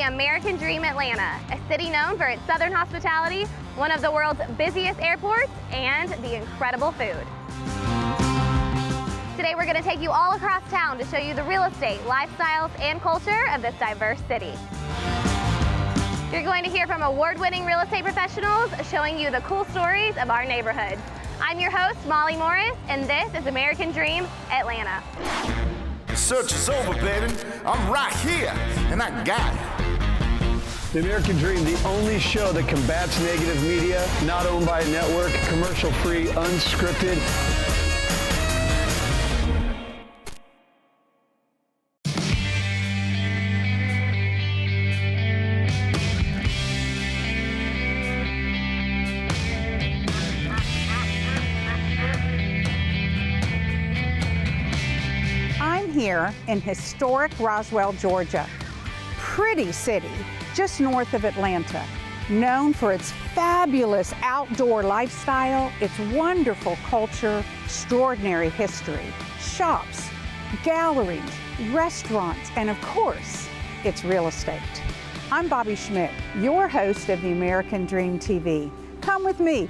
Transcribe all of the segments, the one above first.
American Dream Atlanta, a city known for its southern hospitality, one of the world's busiest airports, and the incredible food. Today we're going to take you all across town to show you the real estate, lifestyles, and culture of this diverse city. You're going to hear from award-winning real estate professionals showing you the cool stories of our neighborhoods. I'm your host, Molly Morris, and this is American Dream Atlanta. The search is over, baby. I'm right here, and I got it. The American Dream, the only show that combats negative media, not owned by a network, commercial-free, unscripted. Here in historic Roswell, Georgia. Pretty city just north of Atlanta, known for its fabulous outdoor lifestyle, its wonderful culture, extraordinary history, shops, galleries, restaurants, and of course, its real estate. I'm Bobby Schmidt, your host of the American Dream TV. Come with me.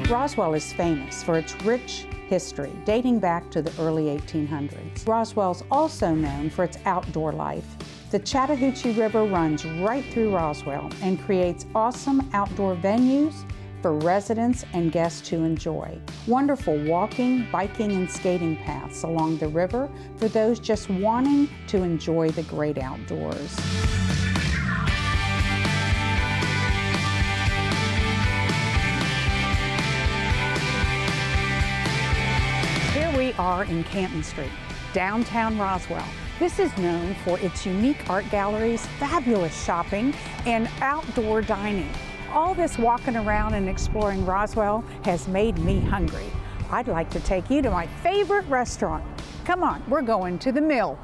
Roswell is famous for its rich history dating back to the early 1800s. Roswell's also known for its outdoor life. The Chattahoochee River runs right through Roswell and creates awesome outdoor venues for residents and guests to enjoy. Wonderful walking, biking, and skating paths along the river for those just wanting to enjoy the great outdoors. We are in Canton Street, downtown Roswell. This is known for its unique art galleries, fabulous shopping, and outdoor dining. All this walking around and exploring Roswell has made me hungry. I'd like to take you to my favorite restaurant. Come on, we're going to the Mill.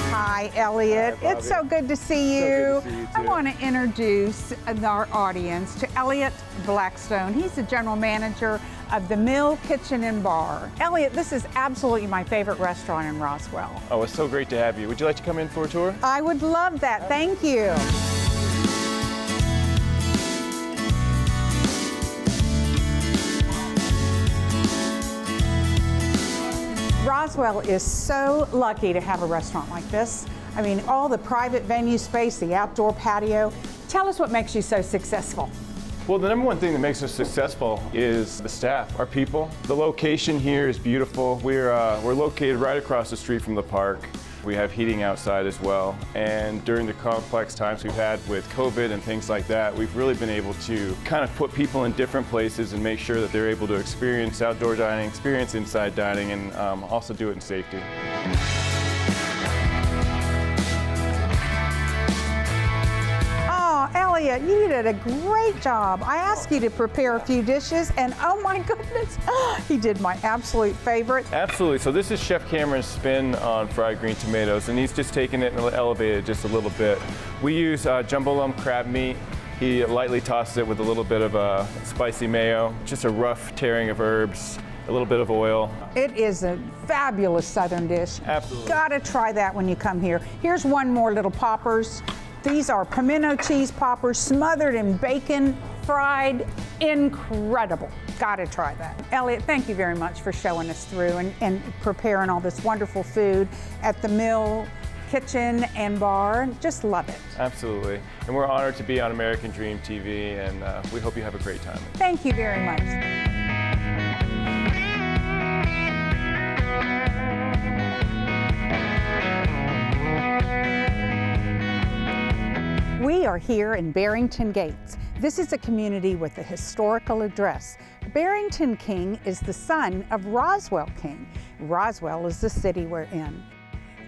Hi, Elliot. Hi, it's so good to see you. So good to see you too. I want to introduce our audience to Elliot Blackstone. He's the general manager of the Mill Kitchen and Bar. Elliot, this is absolutely my favorite restaurant in Roswell. Oh, it's so great to have you. Would you like to come in for a tour? I would love that. Thank you. Roswell is so lucky to have a restaurant like this. I mean, all the private venue space, the outdoor patio. Tell us what makes you so successful. Well, the number one thing that makes us successful is the staff, our people. The location here is beautiful. We're located right across the street from the park. We have heating outside as well. And during the complex times we've had with COVID and things like that, we've really been able to kind of put people in different places and make sure that they're able to experience outdoor dining, experience inside dining, and also do it in safety. Elliot, you did a great job. I asked you to prepare a few dishes, and oh my goodness, he did my absolute favorite. Absolutely. So this is Chef Cameron's spin on fried green tomatoes, and he's just taken it and elevated it just a little bit. We use jumbo lump crab meat. He lightly tosses it with a little bit of spicy mayo, just a rough tearing of herbs, a little bit of oil. It is a fabulous Southern dish. Absolutely. Gotta try that when you come here. Here's one more little poppers. These are pimento cheese poppers smothered in bacon, fried, incredible. Gotta try that. Elliot, thank you very much for showing us through and preparing all this wonderful food at the Mill Kitchen and Bar. Just love it. Absolutely. And we're honored to be on American Dream TV, and we hope you have a great time. Thank you very much. We are here in Barrington Gates. This is a community with a historical address. Barrington King is the son of Roswell King. Roswell is the city we're in.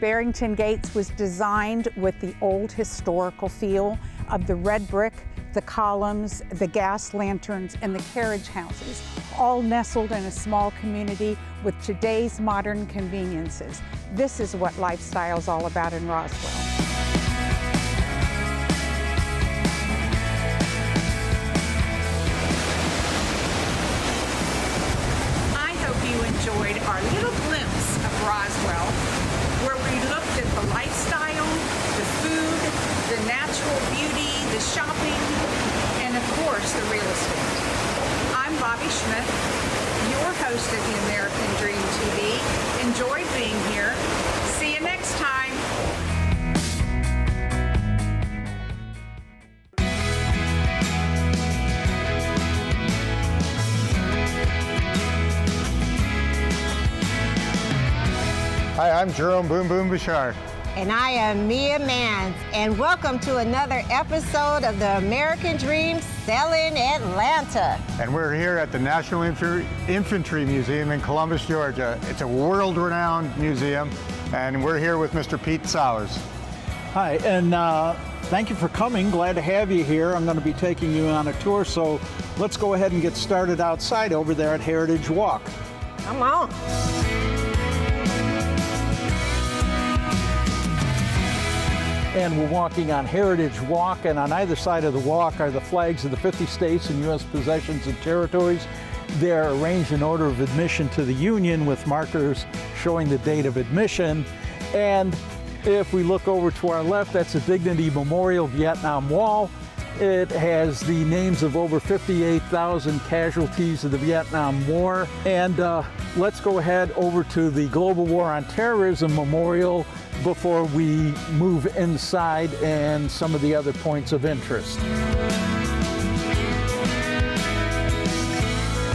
Barrington Gates was designed with the old historical feel of the red brick, the columns, the gas lanterns, and the carriage houses, all nestled in a small community with today's modern conveniences. This is what lifestyle's all about in Roswell. Bobby Schmidt, your host of the American Dream TV. Enjoyed being here. See you next time. Hi, I'm Jerome Boom Boom Bouchard. And I am Mia Mans, and welcome to another episode of the American Dream Selling Atlanta. And we're here at the National Infantry Museum in Columbus, Georgia. It's a world-renowned museum, and we're here with Mr. Pete Sowers. Hi, and thank you for coming. Glad to have you here. I'm going to be taking you on a tour, so let's go ahead and get started outside over there at Heritage Walk. Come on. And we're walking on Heritage Walk, and on either side of the walk are the flags of the 50 states and U.S. possessions and territories. They're arranged in order of admission to the Union with markers showing the date of admission. And if we look over to our left, that's a Dignity Memorial Vietnam Wall. It has the names of over 58,000 casualties of the Vietnam War. And let's go ahead over to the Global War on Terrorism Memorial before we move inside and some of the other points of interest.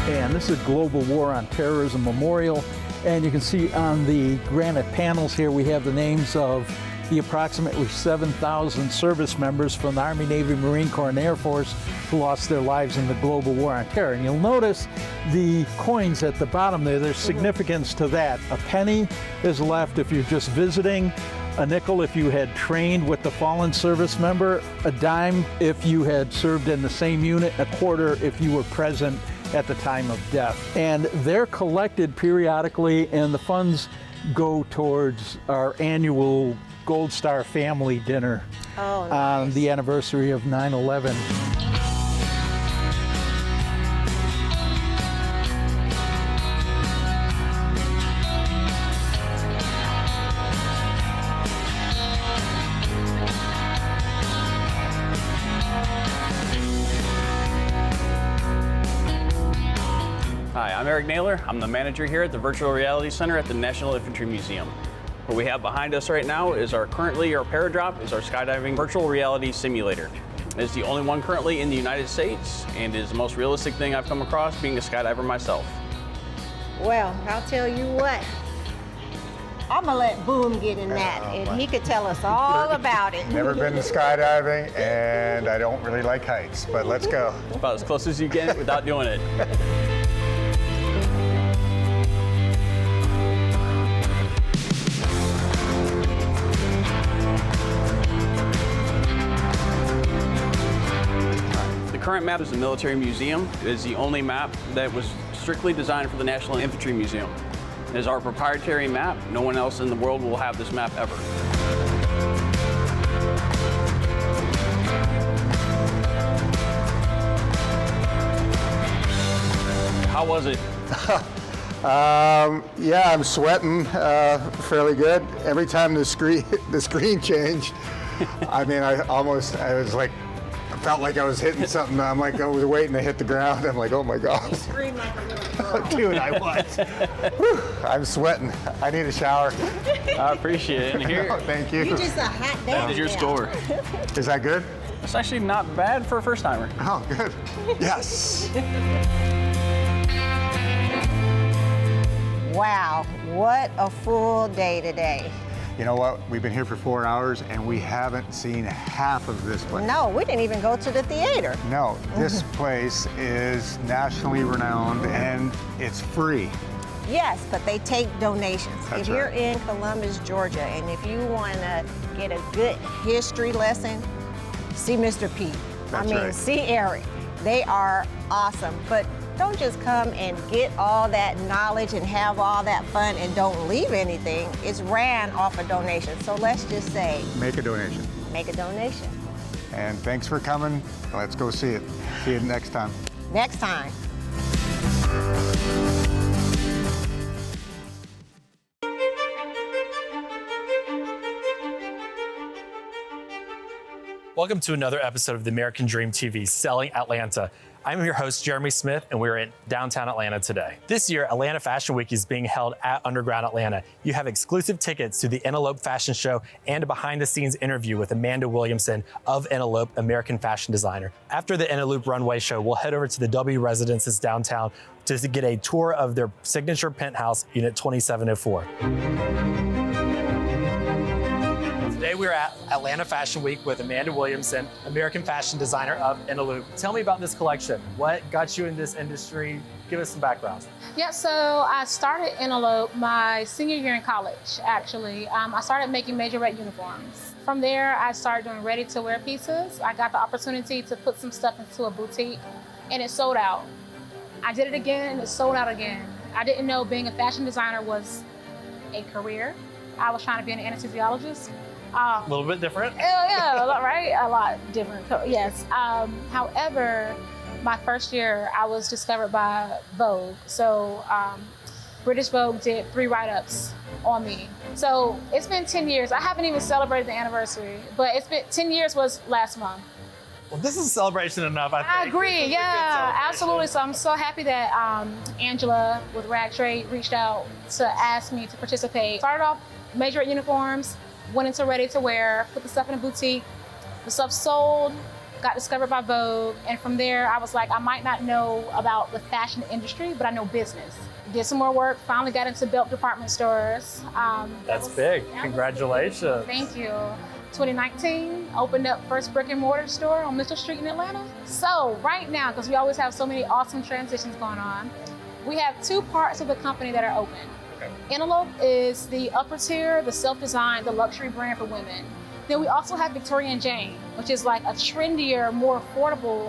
And this is Global War on Terrorism Memorial. And you can see on the granite panels here, we have the names of the approximately 7,000 service members from the Army, Navy, Marine Corps, and Air Force who lost their lives in the global war on terror. And you'll notice the coins at the bottom there, there's significance to that. A penny is left if you're just visiting, a nickel if you had trained with the fallen service member, a dime if you had served in the same unit, a quarter if you were present at the time of death. And they're collected periodically, and the funds go towards our annual Gold Star Family Dinner on the anniversary of 9/11. Hi, I'm Eric Naylor. I'm the manager here at the Virtual Reality Center at the National Infantry Museum. What we have behind us right now is our Paradrop is our skydiving virtual reality simulator. It's the only one currently in the United States and is the most realistic thing I've come across being a skydiver myself. Well, I'll tell you what. I'm gonna let Boom get in that, and he could tell us all about it. Never been to skydiving, and I don't really like heights, but let's go. About as close as you get without doing it. The current map is the military museum. It is the only map that was strictly designed for the National Infantry Museum. It is our proprietary map. No one else in the world will have this map ever. How was it? Yeah, I'm sweating fairly good. Every time the screen changed, I mean, I was like, felt like I was hitting something. I was waiting to hit the ground. I'm like, oh my God. You screamed like a little girl. Dude, I was. Whew, I'm sweating. I need a shower. I appreciate it. And here, No, thank you. You're just a hot day. that is your score. Is that good? It's actually not bad for a first timer. Oh, good. Yes. Wow, what a full day today. You know what? We've been here for 4 hours and we haven't seen half of this place. No, we didn't even go to the theater. No, this place is nationally renowned and it's free. Yes, but they take donations. That's if you're right. in Columbus, Georgia, and if you want to get a good history lesson, see Mr. Pete. That's right. See Eric. They are awesome. But don't just come and get all that knowledge and have all that fun and don't leave anything. It's ran off a donation. So let's just say, Make a donation. make a donation. And thanks for coming. Let's go see it. See you next time. Next time. Welcome to another episode of the American Dream TV, Selling Atlanta. I'm your host, Jeremy Smith, and we're in downtown Atlanta today. This year, Atlanta Fashion Week is being held at Underground Atlanta. You have exclusive tickets to the ENNYLUAP fashion show and a behind-the-scenes interview with Amanda Williamson of ENNYLUAP, American fashion designer. After the ENNYLUAP runway show, we'll head over to the W Residences downtown to get a tour of their signature penthouse, Unit 2704. Today we're at Atlanta Fashion Week with Amanda Williamson, American fashion designer of ENNYLUAP. Tell me about this collection. What got you in this industry? Give us some background. Yeah, so I started ENNYLUAP my senior year in college, actually. I started making majorette uniforms. From there, I started doing ready-to-wear pieces. I got the opportunity to put some stuff into a boutique, and it sold out. I did it again, and it sold out again. I didn't know being a fashion designer was a career. I was trying to be an anesthesiologist. A little bit different. Yeah, right? A lot different, yes. However, my first year, I was discovered by Vogue. So British Vogue did 3 write-ups on me. So it's been 10 years. I haven't even celebrated the anniversary, but it's been 10 years was last month. Well, this is a celebration enough, I think. I agree, yeah, absolutely. So I'm so happy that Angela with Rag Trade reached out to ask me to participate. Started off majorette uniforms, went into ready to wear, put the stuff in a boutique. The stuff sold, got discovered by Vogue, and from there I was like, I might not know about the fashion industry, but I know business. Did some more work, finally got into belt department stores. That's big, congratulations. Thank you. 2019, opened up first brick and mortar store on Mitchell Street in Atlanta. So right now, because we always have so many awesome transitions going on, we have 2 parts of the company that are open. ENNYLUAP is the upper tier, the self-designed, the luxury brand for women. Then we also have Victoria & Jane, which is like a trendier, more affordable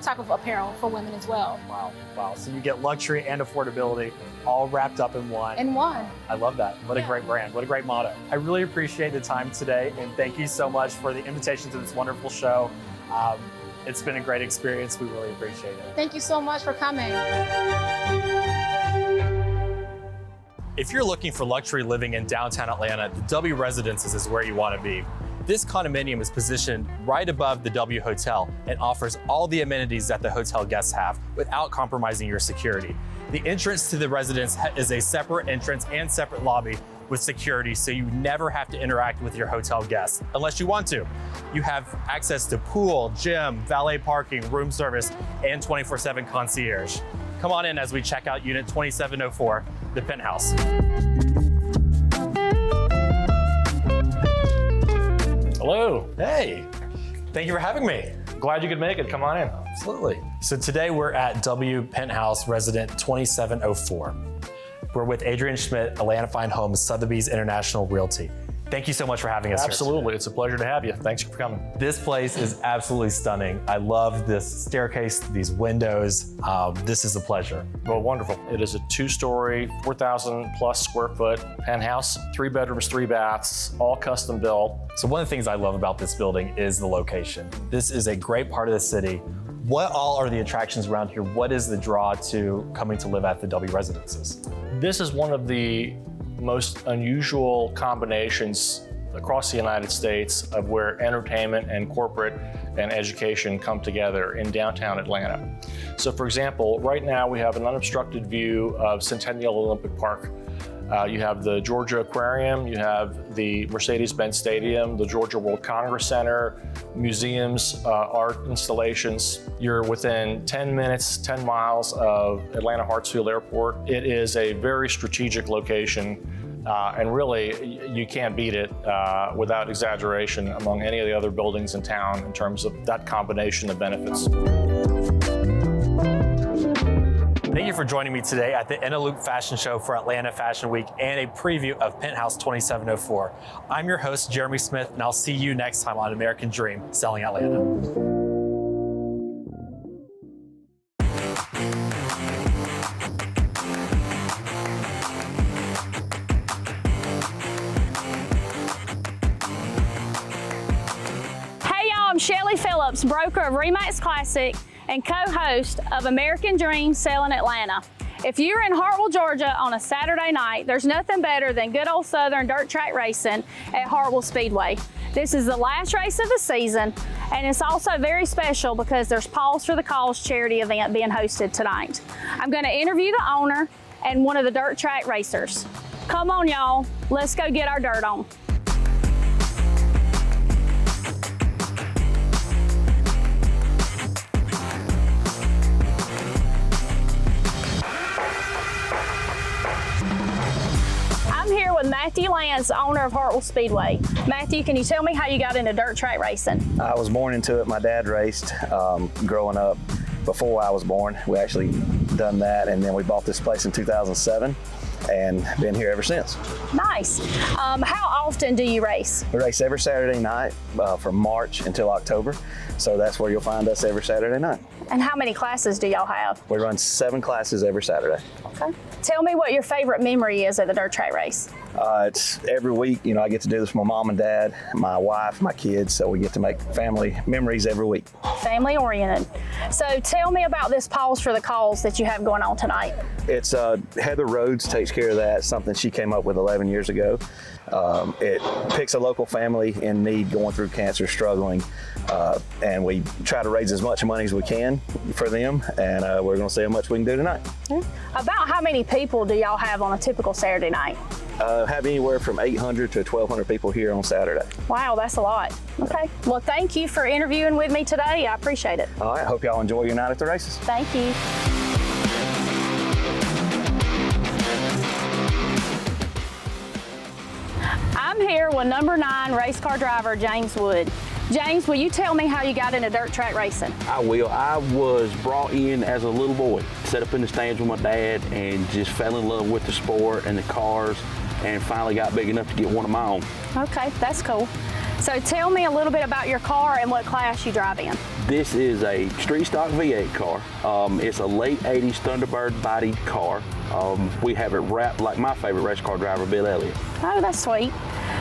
type of apparel for women as well. Wow. So you get luxury and affordability all wrapped up in one. I love that. What a great brand. What a great motto. I really appreciate the time today, and thank you so much for the invitation to this wonderful show. It's been a great experience. We really appreciate it. Thank you so much for coming. If you're looking for luxury living in downtown Atlanta, the W Residences is where you want to be. This condominium is positioned right above the W Hotel and offers all the amenities that the hotel guests have without compromising your security. The entrance to the residence is a separate entrance and separate lobby with security, so you never have to interact with your hotel guests, unless you want to. You have access to pool, gym, valet parking, room service, and 24/7 concierge. Come on in as we check out Unit 2704, the penthouse. Hello. Hey, thank you for having me. Glad you could make it. Come on in. Absolutely. So today we're at W Penthouse Resident 2704. We're with Adrian Schmidt, Atlanta Fine Homes, Sotheby's International Realty. Thank you so much for having us Absolutely. here. It's a pleasure to have you. Thanks for coming. This place is absolutely stunning. I love this staircase, these windows. This is a pleasure. Well, wonderful. It is a 2-story, 4,000 plus square foot penthouse, 3 bedrooms, 3 baths, all custom built. So one of the things I love about this building is the location. This is a great part of the city. What all are the attractions around here? What is the draw to coming to live at the W Residences? This is one of the most unusual combinations across the United States of where entertainment and corporate and education come together in downtown Atlanta. So for example, right now we have an unobstructed view of Centennial Olympic Park. You have the Georgia Aquarium, you have the Mercedes-Benz Stadium, the Georgia World Congress Center, museums, art installations. You're within 10 minutes, 10 miles of Atlanta Hartsfield Airport. It is a very strategic location, and really you can't beat it without exaggeration among any of the other buildings in town in terms of that combination of benefits. Thank you for joining me today at the ENNYLUAP Fashion Show for Atlanta Fashion Week and a preview of Penthouse 2704. I'm your host, Jeremy Smith, and I'll see you next time on American Dream, Selling Atlanta. Hey y'all, I'm Shelly Phillips, broker of RE/MAX Classic and co-host of American Dream Selling Atlanta. If you're in Hartwell, Georgia on a Saturday night, there's nothing better than good old Southern dirt track racing at Hartwell Speedway. This is the last race of the season, And it's also very special because there's Pause for the Cause charity event being hosted tonight. I'm going to interview the owner and one of the dirt track racers. Come on, y'all, let's go get our dirt on. I'm here with Matthew Lance, owner of Hartwell Speedway. Matthew, can you tell me how you got into dirt track racing? I was born into it. My dad raced growing up. Before I was born, we actually done that, and then we bought this place in 2007 and been here ever since. Nice. How often do you race? We race every Saturday night from March until October, so that's where you'll find us every Saturday night. And how many classes do y'all have? We run 7 classes every Saturday. Okay. Tell me what your favorite memory is at the dirt track race. It's every week, you know, I get to do this with my mom and dad, my wife, my kids, so we get to make family memories every week. Family oriented. So tell me about this Pause for the Cause that you have going on tonight. It's Heather Rhodes takes care of that. It's something she came up with 11 years ago. It picks a local family in need, going through cancer, struggling, and we try to raise as much money as we can for them, and we're going to see how much we can do tonight. About how many people do y'all have on a typical Saturday night? Have anywhere from 800 to 1,200 people here on Saturday. Wow, that's a lot. Okay, well, thank you for interviewing with me today. I appreciate it. All right, hope y'all enjoy your night at the races. Thank you. I'm here with number 9 race car driver James Wood. James, will you tell me how you got into dirt track racing? I will. I was brought in as a little boy, set up in the stands with my dad, and just fell in love with the sport and the cars, and finally got big enough to get one of my own. Okay, that's cool. So tell me a little bit about your car and what class you drive in. This is a street stock V8 car. It's a late 80s Thunderbird bodied car. We have it wrapped like my favorite race car driver, Bill Elliott. Oh, that's sweet.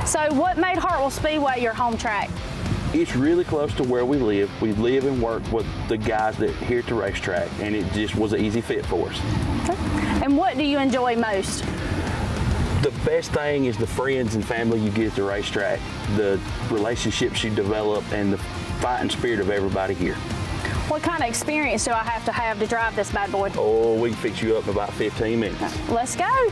So what made Hartwell Speedway your home track? It's really close to where we live. We live and work with the guys that here at the racetrack, and it just was an easy fit for us. Okay. And what do you enjoy most? The best thing is the friends and family you get at the racetrack, the relationships you develop, and the fighting spirit of everybody here. What kind of experience do I have to drive this bad boy? Oh, we can fix you up in about 15 minutes. Let's go.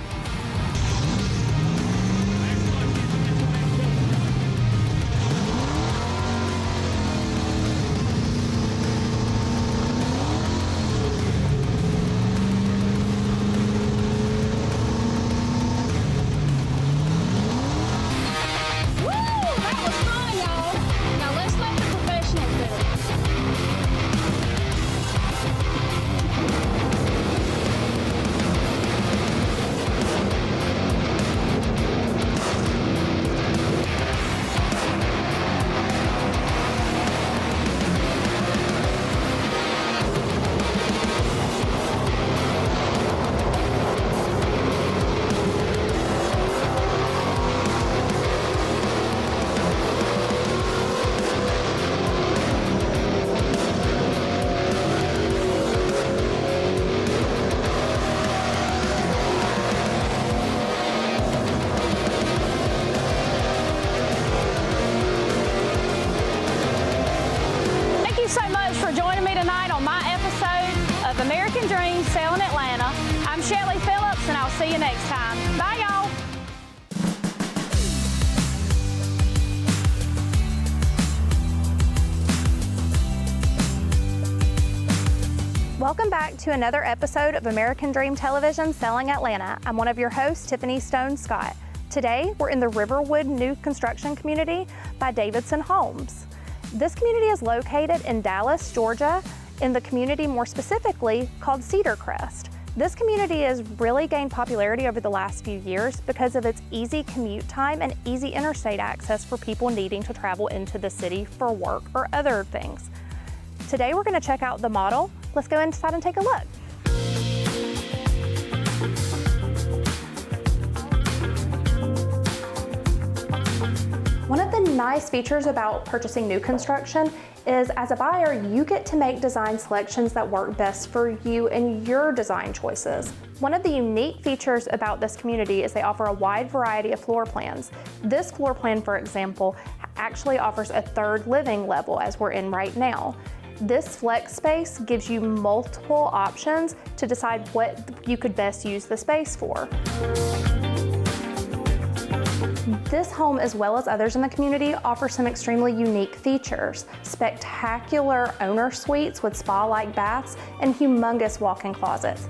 See you next time. Bye, y'all. Welcome back to another episode of American Dream Television Selling Atlanta. I'm one of your hosts, Tiffany Stone Scott. Today, we're in the Riverwood New Construction Community by Davidson Homes. This community is located in Dallas, Georgia, in the community more specifically called Cedar Crest. This community has really gained popularity over the last few years because of its easy commute time and easy interstate access for people needing to travel into the city for work or other things. Today we're going to check out the model. Let's go inside and take a look. One of the nice features about purchasing new construction is, as a buyer, you get to make design selections that work best for you and your design choices. One of the unique features about this community is they offer a wide variety of floor plans. This floor plan, for example, actually offers a third living level as we're in right now. This flex space gives you multiple options to decide what you could best use the space for. This home, as well as others in the community, offers some extremely unique features. Spectacular owner suites with spa-like baths and humongous walk-in closets.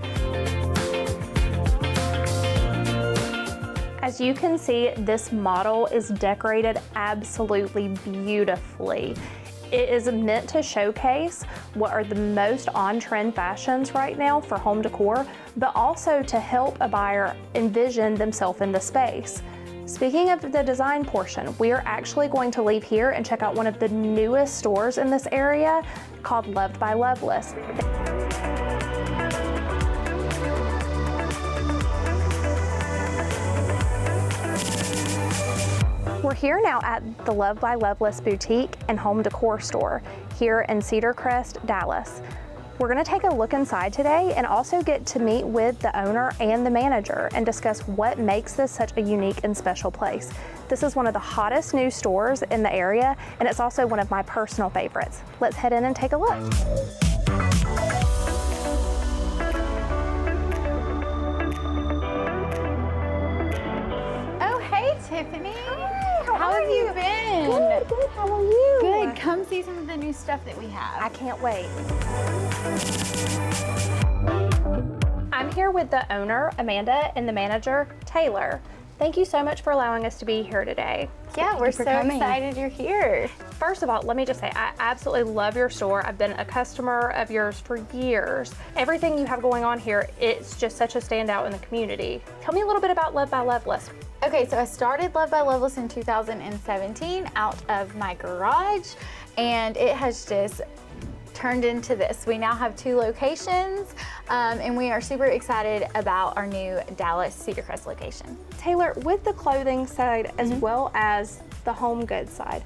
As you can see, this model is decorated absolutely beautifully. It is meant to showcase what are the most on-trend fashions right now for home decor, but also to help a buyer envision themselves in the space. Speaking of the design portion, we are actually going to leave here and check out one of the newest stores in this area called Loved by Loveless. We're here now at the Loved by Loveless boutique and home decor store here in Cedar Crest, Dallas. We're going to take a look inside today and also get to meet with the owner and the manager and discuss what makes this such a unique and special place. This is one of the hottest new stores in the area, and it's also one of my personal favorites. Let's head in and take a look. Oh, hey, Tiffany. Hi, how have you been? Good, good. How are you? Good. Come see some of the new stuff that we have. I can't wait. I'm here with the owner, Amanda, and the manager, Taylor. Thank you so much for allowing us to be here today. Yeah, we're so excited you're here. First of all, let me just say, I absolutely love your store. I've been a customer of yours for years. Everything you have going on here, it's just such a standout in the community. Tell me a little bit about Loved by Loveless. Okay, so I started Loved by Loveless in 2017 out of my garage, and it has just turned into this. We now have 2 locations, and we are super excited about our new Dallas Cedar Crest location. Taylor, with the clothing side as well as the home goods side,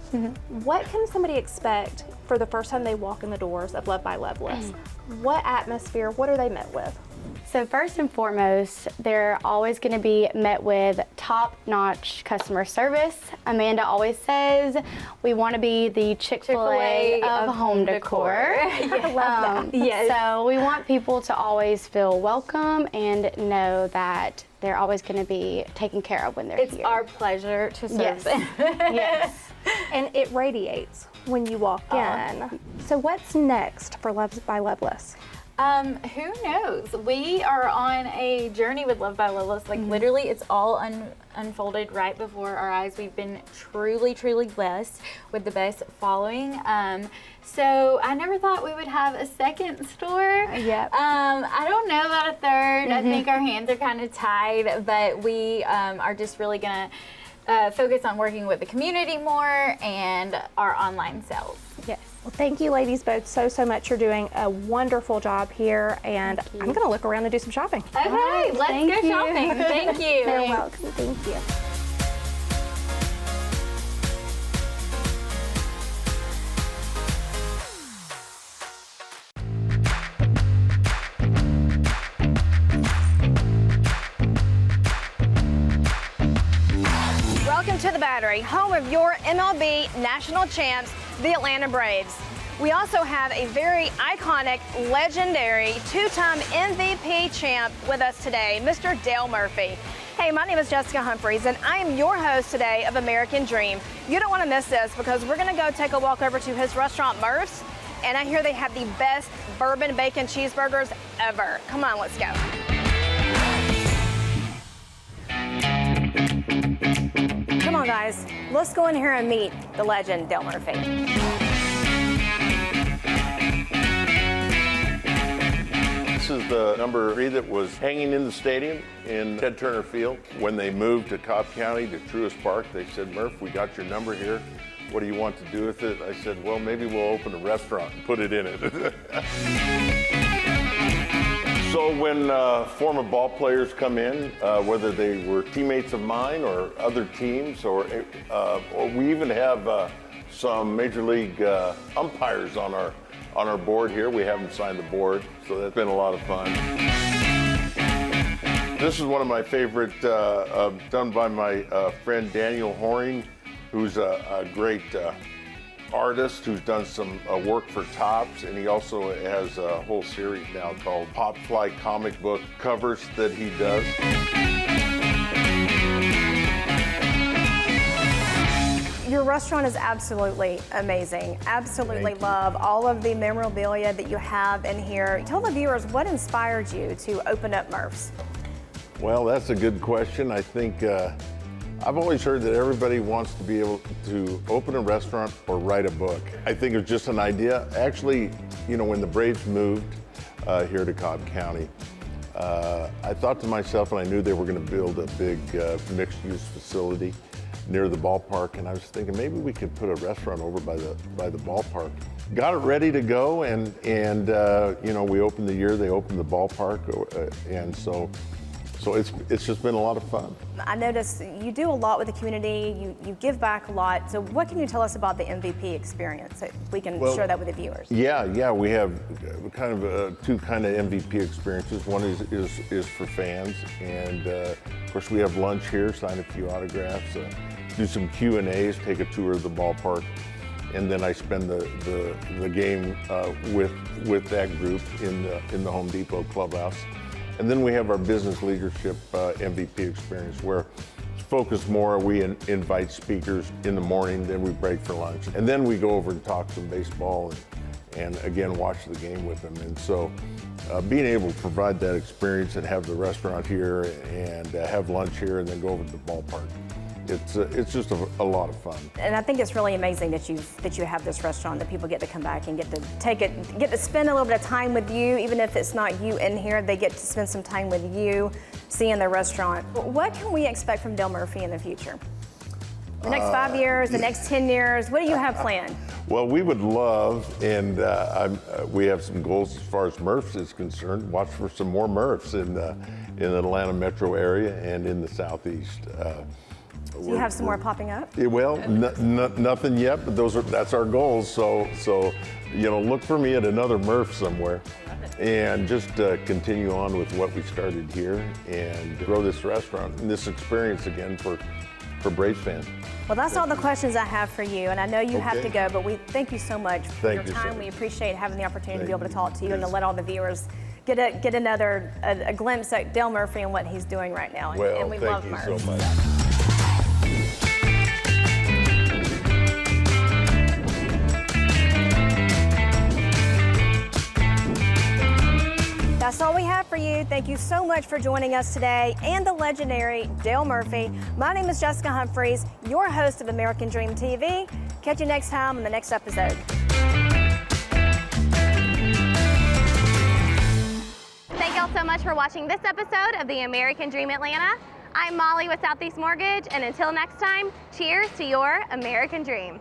what can somebody expect for the first time they walk in the doors of Loved by Loveless? What atmosphere, what are they met with? So first and foremost, they're always going to be met with top-notch customer service. Amanda always says we want to be the Chick-fil-A of home decor. I love that. Yes. So we want people to always feel welcome and know that they're always going to be taken care of when they're here. It's our pleasure to serve them. Yes. And it radiates when you walk in. So what's next for Loved by Loveless? Who knows? We are on a journey with Loved by Loveless. Like literally, it's all unfolded right before our eyes. We've been truly, truly blessed with the best following. So I never thought we would have a second store. Yep. I don't know about a third. I think our hands are kind of tied, but we are just really gonna focus on working with the community more and our online sales. Yes. Well, thank you ladies both so much. You're doing a wonderful job here, and I'm going to look around and do some shopping. Okay, let's go shopping. Thank you. You're welcome. Thank you. Welcome to the Battery, home of your MLB national champs, the Atlanta Braves. We also have a very iconic, legendary, 2-time MVP champ with us today, Mr. Dale Murphy. Hey, my name is Jessica Humphreys, and I am your host today of American Dream. You don't want to miss this because we're going to go take a walk over to his restaurant, Murph's, and I hear they have the best bourbon bacon cheeseburgers ever. Come on, let's go. Come on, guys. Let's go in here and meet the legend, Dale Murphy. This is the number 3 that was hanging in the stadium in Ted Turner Field. When they moved to Cobb County to Truist Park, they said, Murph, we got your number here. What do you want to do with it? I said, well, maybe we'll open a restaurant and put it in it. So when former ball players come in, whether they were teammates of mine or other teams, or we even have some major league umpires on our board here. We have them sign the board, so that's been a lot of fun. This is one of my favorite, done by my friend Daniel Horing, who's a great artist who's done some work for Topps, and he also has a whole series now called Pop Fly comic book covers that he does. Your restaurant is absolutely amazing. Absolutely love all of the memorabilia that you have in here. Tell the viewers what inspired you to open up Murph's. Well, that's a good question. I think I've always heard that everybody wants to be able to open a restaurant or write a book. I think it was just an idea. Actually, you know, when the Braves moved here to Cobb County, I thought to myself, and I knew they were going to build a big mixed-use facility near the ballpark, and I was thinking maybe we could put a restaurant over by the ballpark. Got it ready to go, and you know, we opened the year they opened the ballpark, and so it's just been a lot of fun. I noticed you do a lot with the community, you give back a lot. So what can you tell us about the MVP experience so we can share that with the viewers? Yeah, we have kind of two kind of MVP experiences. One is for fans, and of course we have lunch here, sign a few autographs, do some Q&As, take a tour of the ballpark, and then I spend the game with that group in the Home Depot clubhouse. And then we have our business leadership MVP experience, where it's focused more. We invite speakers in the morning, then we break for lunch. And then we go over and talk some baseball and again, watch the game with them. And so being able to provide that experience and have the restaurant here and have lunch here and then go over to the ballpark, it's just a lot of fun. And I think it's really amazing that you have this restaurant, that people get to come back and get to spend a little bit of time with you, even if it's not you in here. They get to spend some time with you, seeing the restaurant. What can we expect from Del Murphy in the future? The next 5 years, the next 10 years, what do you have planned? Well, we would love, and we have some goals as far as Murph's is concerned. Watch for some more Murph's in the Atlanta metro area and in the southeast. Do you have some more popping up? Well, nothing yet, but that's our goals. So you know, look for me at another Murph somewhere, and just continue on with what we started here and grow this restaurant and this experience again for Braves fans. Well, that's all the questions I have for you, and I know you have to go, but we thank you so much for your time. We appreciate having the opportunity to be able to talk to you and to let all the viewers get a glimpse at Del Murphy and what he's doing right now. And we love Murph. Thank you so much. That's all we have for you. Thank you so much for joining us today and the legendary Del Murphy. My name is Jessica Humphreys, your host of American Dream TV. Catch you next time on the next episode. Thank y'all so much for watching this episode of the American Dream Atlanta. I'm Molly with Southeast Mortgage, and until next time, cheers to your American Dream.